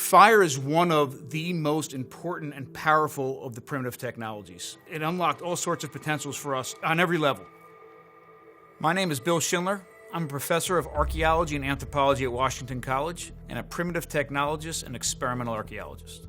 Fire is one of the most important and powerful of the primitive technologies. It unlocked all sorts of potentials for us on every level. My name is Bill Schindler. I'm a professor of archeology and anthropology at Washington College and a primitive technologist and experimental archaeologist.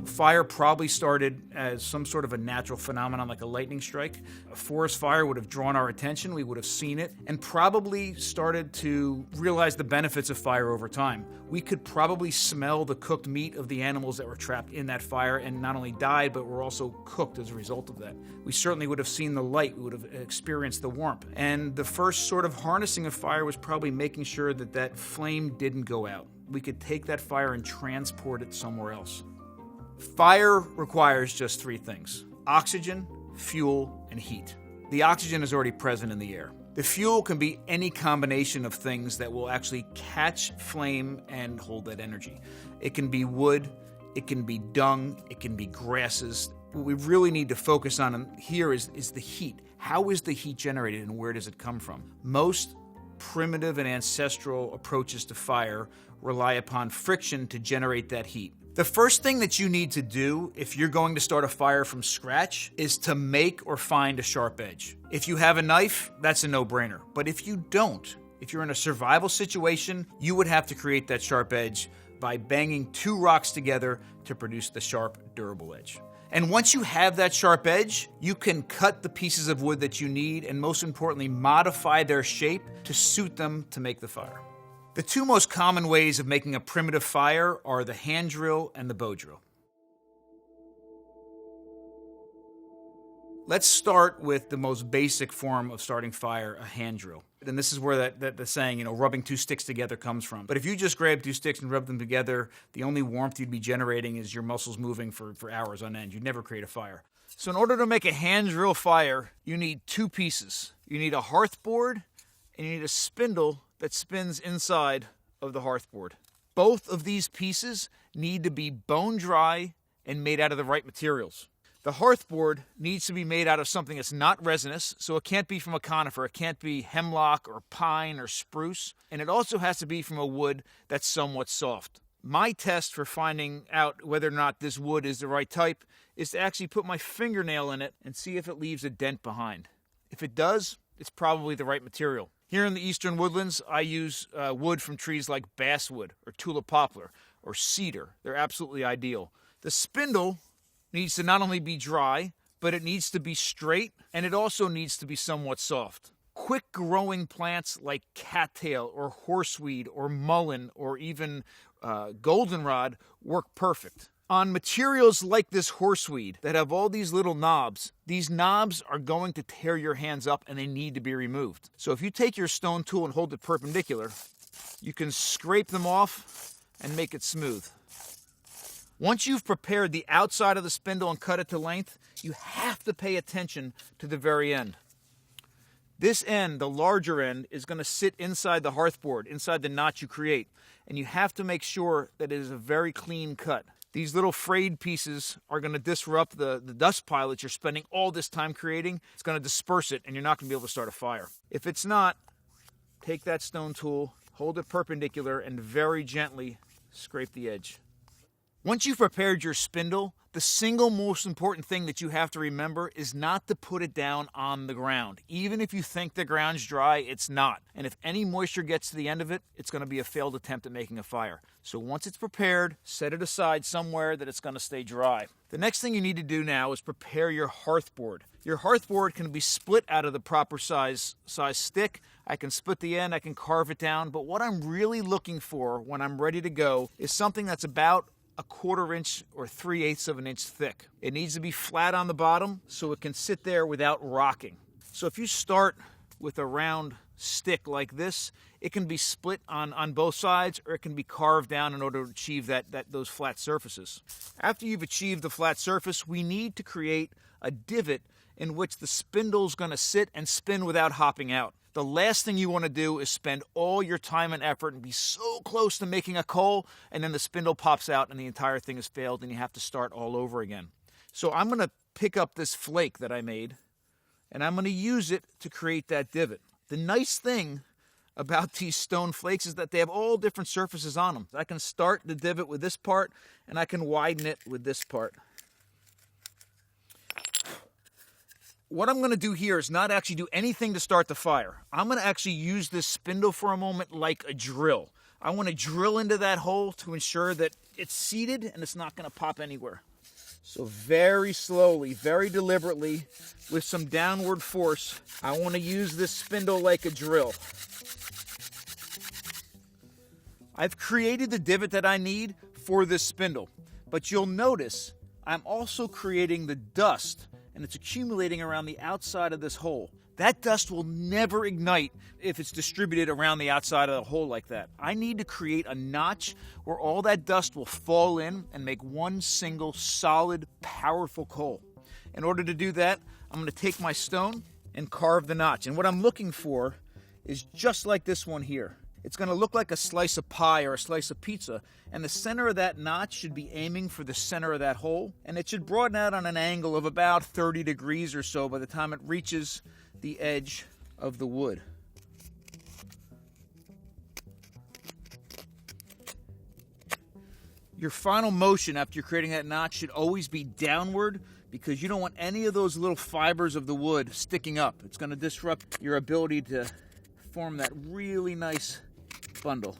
Fire probably started as some sort of a natural phenomenon like a lightning strike. A forest fire would have drawn our attention, we would have seen it, and probably started to realize the benefits of fire over time. We could probably smell the cooked meat of the animals that were trapped in that fire and not only died, but were also cooked as a result of that. We certainly would have seen the light, we would have experienced the warmth. And the first sort of harnessing of fire was probably making sure that that flame didn't go out. We could take that fire and transport it somewhere else. Fire requires just three things: oxygen, fuel, and heat. The oxygen is already present in the air. The fuel can be any combination of things that will actually catch flame and hold that energy. It can be wood, it can be dung, it can be grasses. What we really need to focus on here is the heat. How is the heat generated and where does it come from? Most primitive and ancestral approaches to fire rely upon friction to generate that heat. The first thing that you need to do if you're going to start a fire from scratch is to make or find a sharp edge. If you have a knife, that's a no-brainer. But if you don't, if you're in a survival situation, you would have to create that sharp edge by banging two rocks together to produce the sharp, durable edge. And once you have that sharp edge, you can cut the pieces of wood that you need and, most importantly, modify their shape to suit them to make the fire. The two most common ways of making a primitive fire are the hand drill and the bow drill. Let's start with the most basic form of starting fire, a hand drill. And this is where the saying, rubbing two sticks together comes from. But if you just grab two sticks and rub them together, the only warmth you'd be generating is your muscles moving for hours on end. You'd never create a fire. So in order to make a hand drill fire, you need two pieces. You need a hearth board and you need a spindle that spins inside of the hearth board. Both of these pieces need to be bone dry and made out of the right materials. The hearth board needs to be made out of something that's not resinous, so it can't be from a conifer. It can't be hemlock or pine or spruce. And it also has to be from a wood that's somewhat soft. My test for finding out whether or not this wood is the right type is to actually put my fingernail in it and see if it leaves a dent behind. If it does, it's probably the right material. Here in the eastern woodlands, I use wood from trees like basswood or tulip poplar or cedar. They're absolutely ideal. The spindle needs to not only be dry, but it needs to be straight, and it also needs to be somewhat soft. Quick-growing plants like cattail or horseweed or mullein or even goldenrod work perfect. On materials like this horseweed that have all these little knobs, these knobs are going to tear your hands up and they need to be removed. So if you take your stone tool and hold it perpendicular, you can scrape them off and make it smooth. Once you've prepared the outside of the spindle and cut it to length, you have to pay attention to the very end. This end, the larger end, is going to sit inside the hearthboard, inside the notch you create, and you have to make sure that it is a very clean cut. These little frayed pieces are going to disrupt the dust pile that you're spending all this time creating. It's going to disperse it, and you're not going to be able to start a fire. If it's not, take that stone tool, hold it perpendicular, and very gently scrape the edge. Once you've prepared your spindle, the single most important thing that you have to remember is not to put it down on the ground. Even if you think the ground's dry, it's not. And if any moisture gets to the end of it, it's going to be a failed attempt at making a fire. So once it's prepared, set it aside somewhere that it's going to stay dry. The next thing you need to do now is prepare your hearth board. Your hearth board can be split out of the proper size stick. I can split the end, I can carve it down, but what I'm really looking for when I'm ready to go is something that's about a 1/4 inch or 3/8 of an inch thick. It needs to be flat on the bottom so it can sit there without rocking. So if you start with a round stick like this, it can be split on both sides, or it can be carved down in order to achieve those flat surfaces. After you've achieved the flat surface, we need to create a divot in which the spindle's going to sit and spin without hopping out. The last thing you want to do is spend all your time and effort and be so close to making a coal, and then the spindle pops out and the entire thing has failed and you have to start all over again. So I'm going to pick up this flake that I made and I'm going to use it to create that divot. The nice thing about these stone flakes is that they have all different surfaces on them. I can start the divot with this part, and I can widen it with this part. What I'm going to do here is not actually do anything to start the fire. I'm going to actually use this spindle for a moment like a drill. I want to drill into that hole to ensure that it's seated and it's not going to pop anywhere. So very slowly, very deliberately, with some downward force, I want to use this spindle like a drill. I've created the divot that I need for this spindle, but you'll notice I'm also creating the dust, and it's accumulating around the outside of this hole. That dust will never ignite if it's distributed around the outside of the hole like that. I need to create a notch where all that dust will fall in and make one single solid, powerful coal. In order to do that, I'm going to take my stone and carve the notch. And what I'm looking for is just like this one here. It's going to look like a slice of pie or a slice of pizza, and the center of that notch should be aiming for the center of that hole, and it should broaden out on an angle of about 30 degrees or so by the time it reaches the edge of the wood. Your final motion after you're creating that notch should always be downward, because you don't want any of those little fibers of the wood sticking up. It's going to disrupt your ability to form that really nice bundle.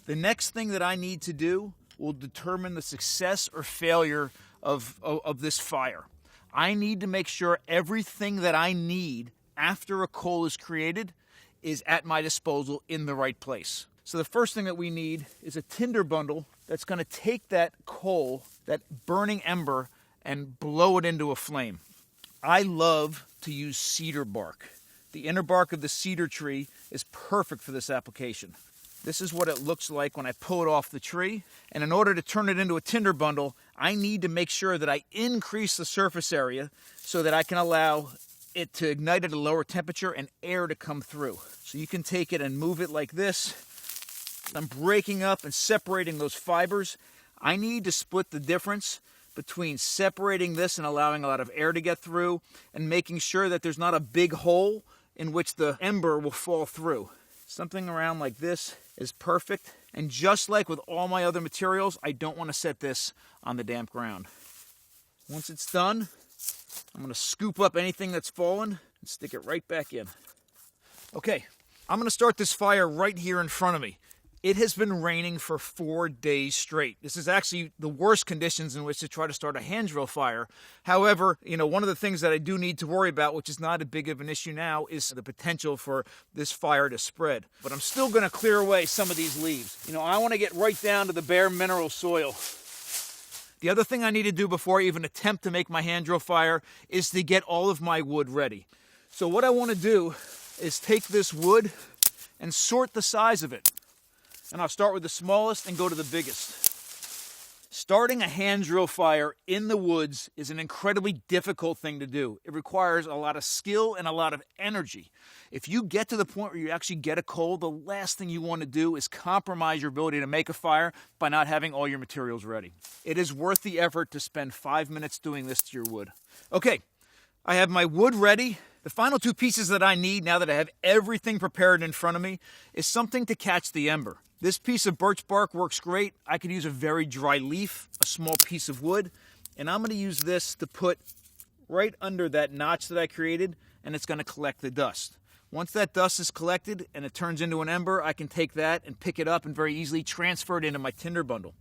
The next thing that I need to do will determine the success or failure of this fire. I need to make sure everything that I need after a coal is created is at my disposal in the right place. So the first thing that we need is a tinder bundle that's going to take that coal, that burning ember, and blow it into a flame. I love to use cedar bark. The inner bark of the cedar tree is perfect for this application. This is what it looks like when I pull it off the tree. And in order to turn it into a tinder bundle, I need to make sure that I increase the surface area so that I can allow it to ignite at a lower temperature and air to come through. So you can take it and move it like this. I'm breaking up and separating those fibers. I need to split the difference between separating this and allowing a lot of air to get through and making sure that there's not a big hole in which the ember will fall through. Something around like this is perfect. And just like with all my other materials, I don't want to set this on the damp ground. Once it's done, I'm going to scoop up anything that's fallen and stick it right back in. Okay, I'm going to start this fire right here in front of me. It has been raining for 4 days straight. This is actually the worst conditions in which to try to start a hand drill fire. However, one of the things that I do need to worry about, which is not as big of an issue now, is the potential for this fire to spread. But I'm still going to clear away some of these leaves. I want to get right down to the bare mineral soil. The other thing I need to do before I even attempt to make my hand drill fire is to get all of my wood ready. So what I want to do is take this wood and sort the size of it. And I'll start with the smallest and go to the biggest. Starting a hand drill fire in the woods is an incredibly difficult thing to do. It requires a lot of skill and a lot of energy. If you get to the point where you actually get a coal, the last thing you want to do is compromise your ability to make a fire by not having all your materials ready. It is worth the effort to spend 5 minutes doing this to your wood. Okay, I have my wood ready. The final two pieces that I need now that I have everything prepared in front of me is something to catch the ember. This piece of birch bark works great. I could use a very dry leaf, a small piece of wood, and I'm going to use this to put right under that notch that I created, and it's going to collect the dust. Once that dust is collected and it turns into an ember, I can take that and pick it up and very easily transfer it into my tinder bundle.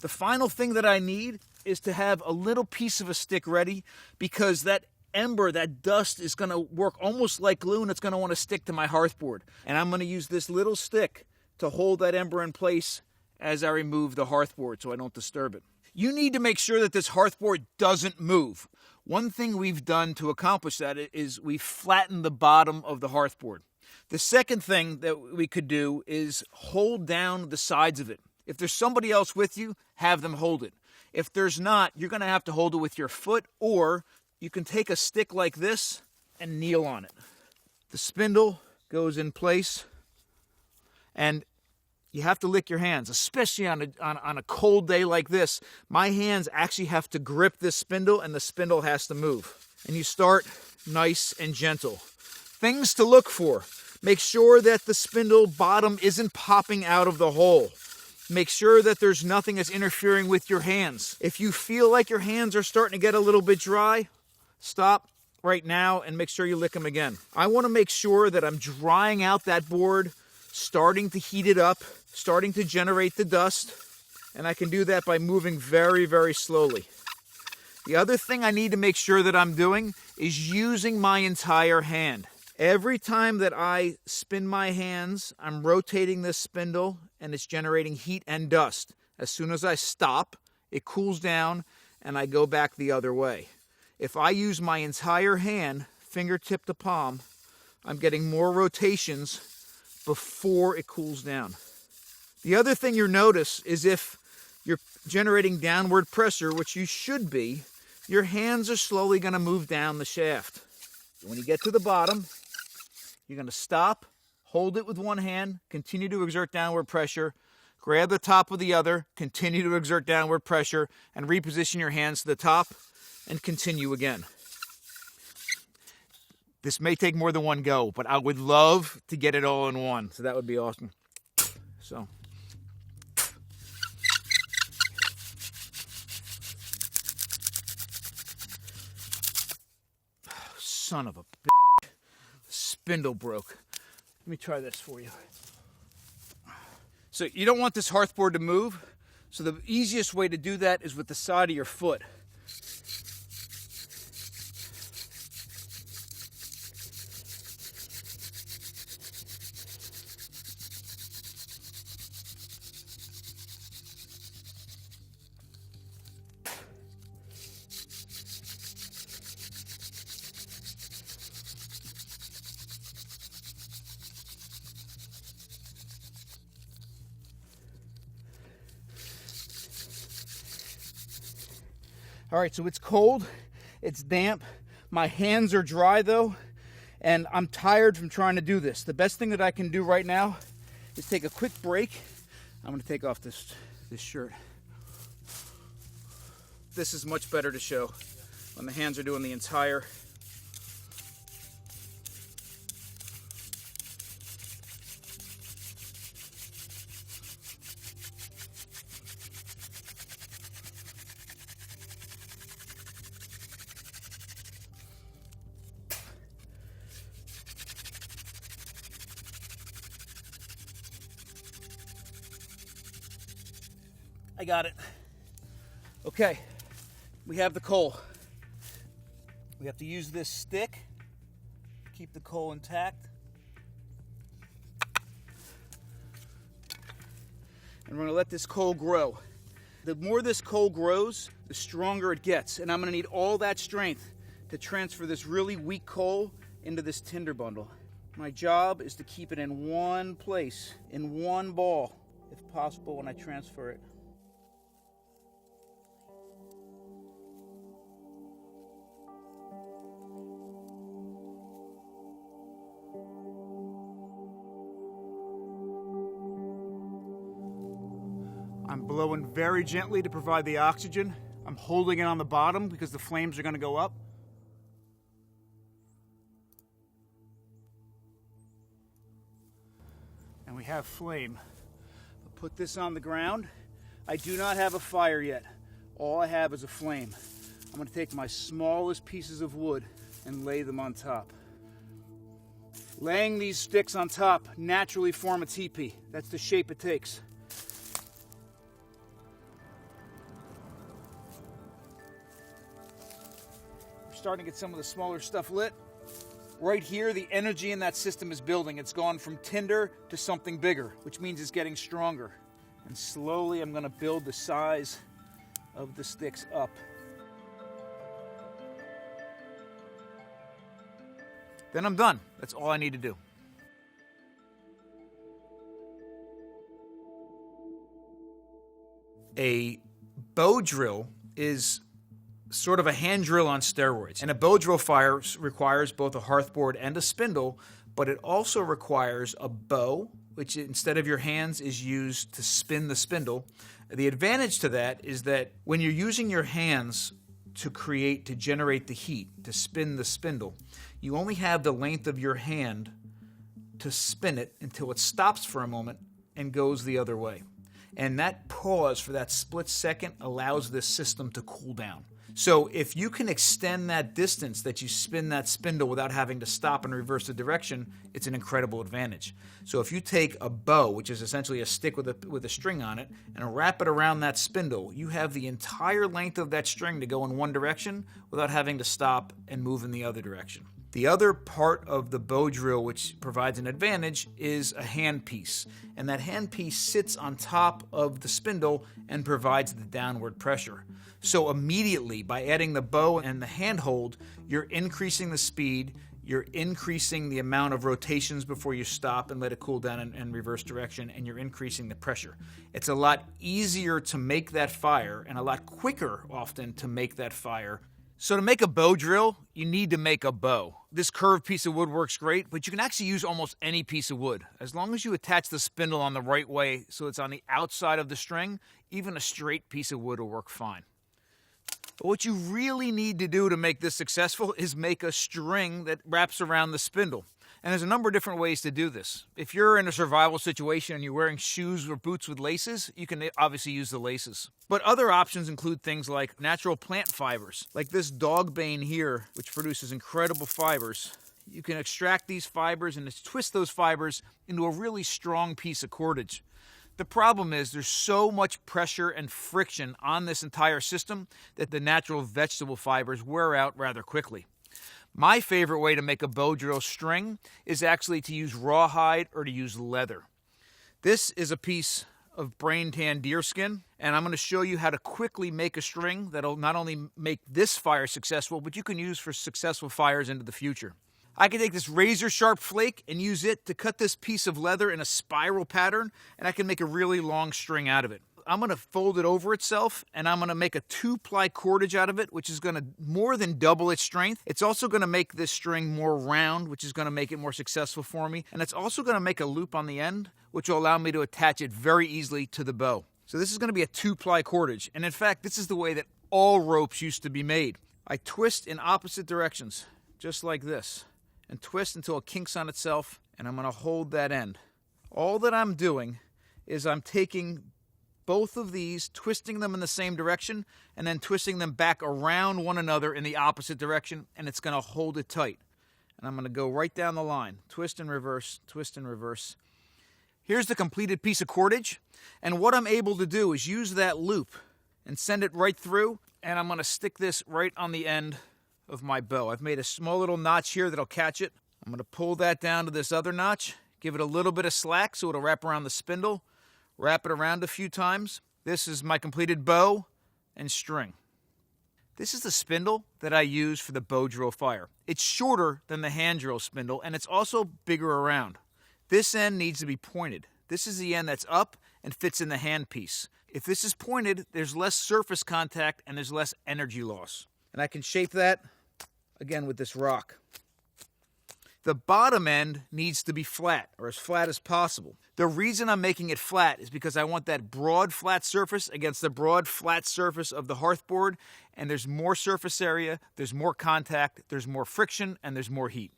The final thing that I need is to have a little piece of a stick ready, because that ember, that dust, is going to work almost like glue, and it's going to want to stick to my hearthboard. And I'm going to use this little stick to hold that ember in place as I remove the hearthboard so I don't disturb it. You need to make sure that this hearthboard doesn't move. One thing we've done to accomplish that is we've flattened the bottom of the hearthboard. The second thing that we could do is hold down the sides of it. If there's somebody else with you, have them hold it. If there's not, you're going to have to hold it with your foot, or you can take a stick like this and kneel on it. The spindle goes in place, and you have to lick your hands, especially on a cold day like this. My hands actually have to grip this spindle, and the spindle has to move. And you start nice and gentle. Things to look for. Make sure that the spindle bottom isn't popping out of the hole. Make sure that there's nothing that's interfering with your hands. If you feel like your hands are starting to get a little bit dry, stop right now and make sure you lick them again. I want to make sure that I'm drying out that board, starting to heat it up, starting to generate the dust, and I can do that by moving very, very slowly. The other thing I need to make sure that I'm doing is using my entire hand. Every time that I spin my hands, I'm rotating this spindle and it's generating heat and dust. As soon as I stop, it cools down and I go back the other way. If I use my entire hand, fingertip to palm, I'm getting more rotations before it cools down. The other thing you'll notice is if you're generating downward pressure, which you should be, your hands are slowly going to move down the shaft. When you get to the bottom, you're going to stop, hold it with one hand, continue to exert downward pressure, grab the top with the other, continue to exert downward pressure, and reposition your hands to the top, and continue again. This may take more than one go, but I would love to get it all in one, so that would be awesome. So. Son of a bitch. The spindle broke. Let me try this for you. So you don't want this hearth board to move, so the easiest way to do that is with the side of your foot. All right, so it's cold, it's damp, my hands are dry though, and I'm tired from trying to do this. The best thing that I can do right now is take a quick break. I'm gonna take off this shirt. This is much better to show when the hands are doing the entire. I got it. Okay, we have the coal. We have to use this stick to keep the coal intact. And we're gonna let this coal grow. The more this coal grows, the stronger it gets. And I'm gonna need all that strength to transfer this really weak coal into this tinder bundle. My job is to keep it in one place, in one ball, if possible, when I transfer it. I'm blowing very gently to provide the oxygen. I'm holding it on the bottom because the flames are going to go up. And we have flame. I'll put this on the ground. I do not have a fire yet. All I have is a flame. I'm going to take my smallest pieces of wood and lay them on top. Laying these sticks on top naturally form a teepee. That's the shape it takes. Starting to get some of the smaller stuff lit. Right here, the energy in that system is building. It's gone from tinder to something bigger, which means it's getting stronger. And slowly, I'm going to build the size of the sticks up. Then I'm done. That's all I need to do. A bow drill is sort of a hand drill on steroids. And a bow drill fire requires both a hearth board and a spindle, but it also requires a bow, which instead of your hands is used to spin the spindle. The advantage to that is that when you're using your hands to generate the heat, to spin the spindle, you only have the length of your hand to spin it until it stops for a moment and goes the other way. And that pause for that split second allows this system to cool down. So if you can extend that distance that you spin that spindle without having to stop and reverse the direction, it's an incredible advantage. So if you take a bow, which is essentially a stick with a string on it, and wrap it around that spindle, you have the entire length of that string to go in one direction without having to stop and move in the other direction. The other part of the bow drill which provides an advantage is a handpiece, and that handpiece sits on top of the spindle and provides the downward pressure. So immediately, by adding the bow and the handhold, you're increasing the speed, you're increasing the amount of rotations before you stop and let it cool down and reverse direction, and you're increasing the pressure. It's a lot easier to make that fire, and a lot quicker often to make that fire. So to make a bow drill, you need to make a bow. This curved piece of wood works great, but you can actually use almost any piece of wood. As long as you attach the spindle on the right way so it's on the outside of the string, even a straight piece of wood will work fine. But what you really need to do to make this successful is make a string that wraps around the spindle. And there's a number of different ways to do this. If you're in a survival situation and you're wearing shoes or boots with laces, you can obviously use the laces. But other options include things like natural plant fibers, like this dog bane here, which produces incredible fibers. You can extract these fibers and twist those fibers into a really strong piece of cordage. The problem is there's so much pressure and friction on this entire system that the natural vegetable fibers wear out rather quickly. My favorite way to make a bow drill string is actually to use rawhide or to use leather. This is a piece of brain tan deer skin, and I'm going to show you how to quickly make a string that'll not only make this fire successful, but you can use for successful fires into the future. I can take this razor sharp flake and use it to cut this piece of leather in a spiral pattern, and I can make a really long string out of it. I'm going to fold it over itself, and I'm going to make a 2-ply cordage out of it, which is going to more than double its strength. It's also going to make this string more round, which is going to make it more successful for me. And it's also going to make a loop on the end, which will allow me to attach it very easily to the bow. So this is going to be a 2-ply cordage. And in fact, this is the way that all ropes used to be made. I twist in opposite directions, just like this, and twist until it kinks on itself, and I'm going to hold that end. All that I'm doing is I'm taking both of these, twisting them in the same direction, and then twisting them back around one another in the opposite direction, and it's going to hold it tight. And I'm going to go right down the line, twist and reverse, twist and reverse. Here's the completed piece of cordage, and what I'm able to do is use that loop and send it right through, and I'm going to stick this right on the end of my bow. I've made a small little notch here that'll catch it. I'm going to pull that down to this other notch, give it a little bit of slack so it'll wrap around the spindle, wrap it around a few times. This is my completed bow and string. This is the spindle that I use for the bow drill fire. It's shorter than the hand drill spindle, and it's also bigger around. This end needs to be pointed. This is the end that's up and fits in the hand piece. If this is pointed, there's less surface contact and there's less energy loss. And I can shape that, again, with this rock. The bottom end needs to be flat, or as flat as possible. The reason I'm making it flat is because I want that broad, flat surface against the broad, flat surface of the hearth board, and there's more surface area, there's more contact, there's more friction, and there's more heat.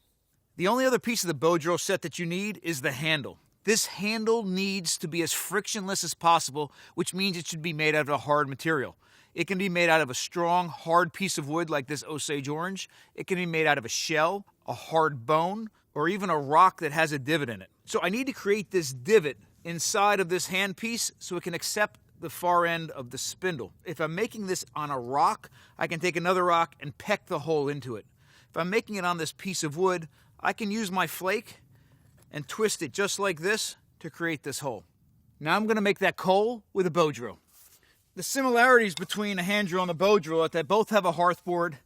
The only other piece of the bow drill set that you need is the handle. This handle needs to be as frictionless as possible, which means it should be made out of a hard material. It can be made out of a strong, hard piece of wood like this Osage orange. It can be made out of a shell, a hard bone, or even a rock that has a divot in it. So I need to create this divot inside of this handpiece so it can accept the far end of the spindle. If I'm making this on a rock, I can take another rock and peck the hole into it. If I'm making it on this piece of wood, I can use my flake and twist it just like this to create this hole. Now I'm going to make that coal with a bow drill. The similarities between a hand drill and a bow drill are that they both have a hearth board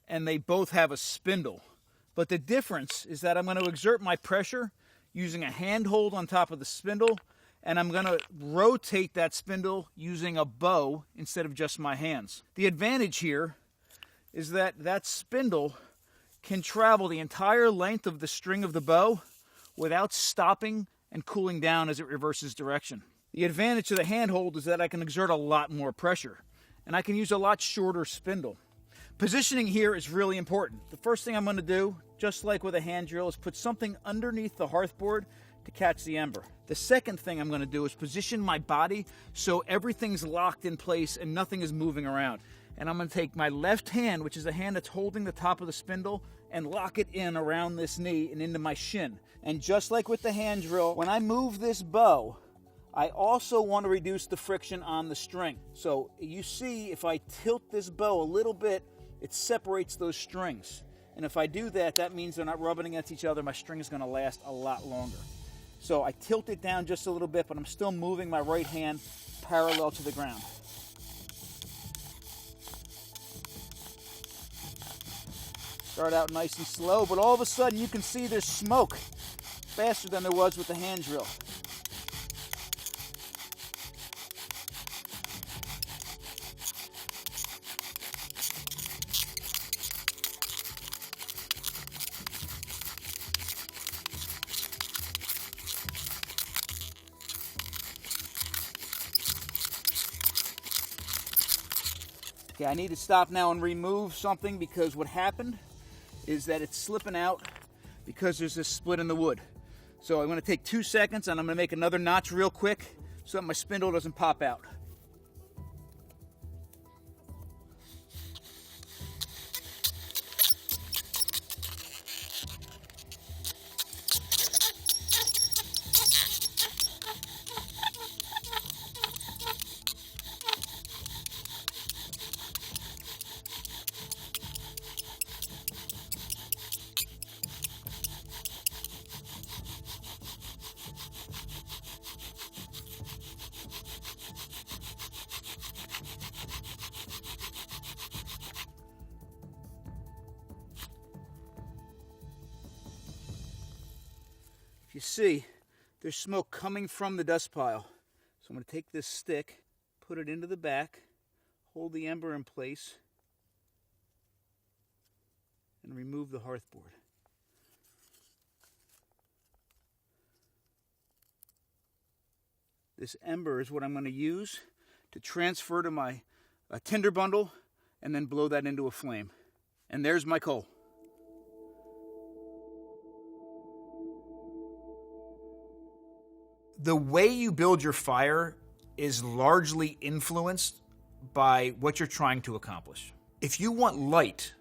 and they both have a spindle. But the difference is that I'm going to exert my pressure using a handhold on top of the spindle, and I'm going to rotate that spindle using a bow instead of just my hands. The advantage here is that that spindle can travel the entire length of the string of the bow without stopping and cooling down as it reverses direction. The advantage of the handhold is that I can exert a lot more pressure, and I can use a lot shorter spindle. Positioning here is really important. The first thing I'm going to do, just like with a hand drill, is put something underneath the hearth board to catch the ember. The second thing I'm going to do is position my body so everything's locked in place and nothing is moving around. And I'm going to take my left hand, which is the hand that's holding the top of the spindle, and lock it in around this knee and into my shin. And just like with the hand drill, when I move this bow, I also want to reduce the friction on the string. So you see, if I tilt this bow a little bit, it separates those strings. And if I do that, that means they're not rubbing against each other. My string is going to last a lot longer. So I tilt it down just a little bit, but I'm still moving my right hand parallel to the ground. Start out nice and slow, but all of a sudden you can see there's smoke faster than there was with the hand drill. Okay, I need to stop now and remove something because what happened is that it's slipping out because there's this split in the wood. So I'm going to take 2 seconds and I'm going to make another notch real quick so that my spindle doesn't pop out. You see, there's smoke coming from the dust pile. So I'm going to take this stick, put it into the back, hold the ember in place, and remove the hearth board. This ember is what I'm going to use to transfer to my tinder bundle and then blow that into a flame. And there's my coal. The way you build your fire is largely influenced by what you're trying to accomplish. If you want light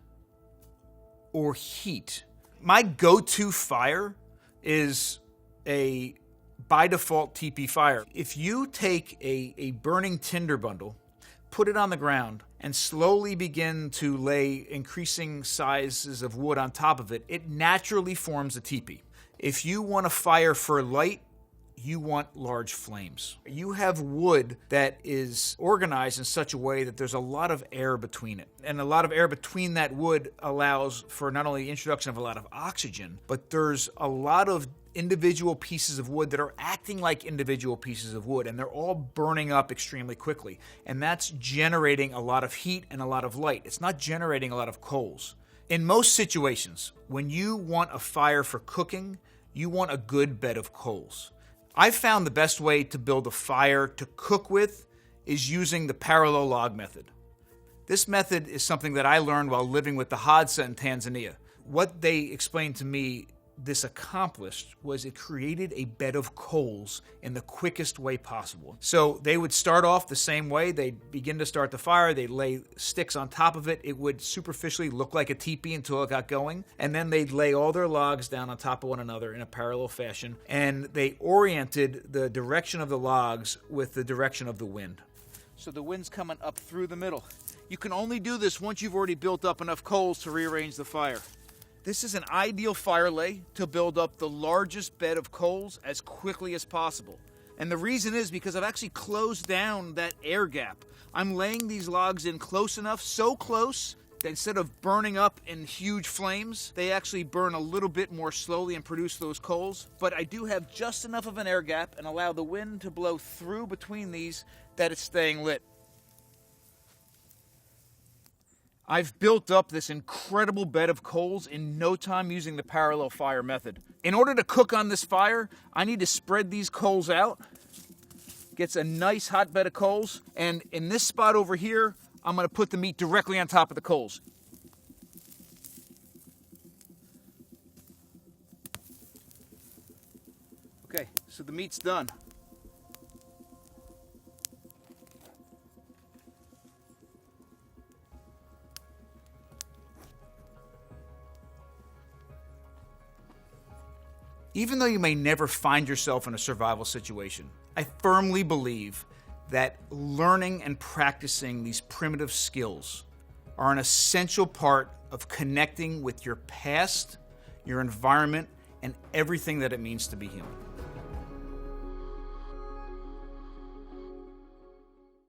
or heat, my go-to fire is a by default TP fire. If you take a burning tinder bundle, put it on the ground, and slowly begin to lay increasing sizes of wood on top of it, it naturally forms a teepee. If you want a fire for light, you want large flames. You have wood that is organized in such a way that there's a lot of air between it. And a lot of air between that wood allows for not only the introduction of a lot of oxygen, but there's a lot of individual pieces of wood that are acting like individual pieces of wood, and they're all burning up extremely quickly. And that's generating a lot of heat and a lot of light. It's not generating a lot of coals. In most situations, when you want a fire for cooking, you want a good bed of coals. I've found the best way to build a fire to cook with is using the parallel log method. This method is something that I learned while living with the Hadza in Tanzania. What they explained to me this accomplished was it created a bed of coals in the quickest way possible. So they would start off the same way. They'd begin to start the fire. They'd lay sticks on top of it. It would superficially look like a teepee until it got going. And then they'd lay all their logs down on top of one another in a parallel fashion. And they oriented the direction of the logs with the direction of the wind. So the wind's coming up through the middle. You can only do this once you've already built up enough coals to rearrange the fire. This is an ideal fire lay to build up the largest bed of coals as quickly as possible. And the reason is because I've actually closed down that air gap. I'm laying these logs in close enough, so close, that instead of burning up in huge flames, they actually burn a little bit more slowly and produce those coals. But I do have just enough of an air gap and allow the wind to blow through between these that it's staying lit. I've built up this incredible bed of coals in no time using the parallel fire method. In order to cook on this fire, I need to spread these coals out. Gets a nice hot bed of coals. And in this spot over here, I'm going to put the meat directly on top of the coals. Okay, so the meat's done. Even though you may never find yourself in a survival situation, I firmly believe that learning and practicing these primitive skills are an essential part of connecting with your past, your environment, and everything that it means to be human.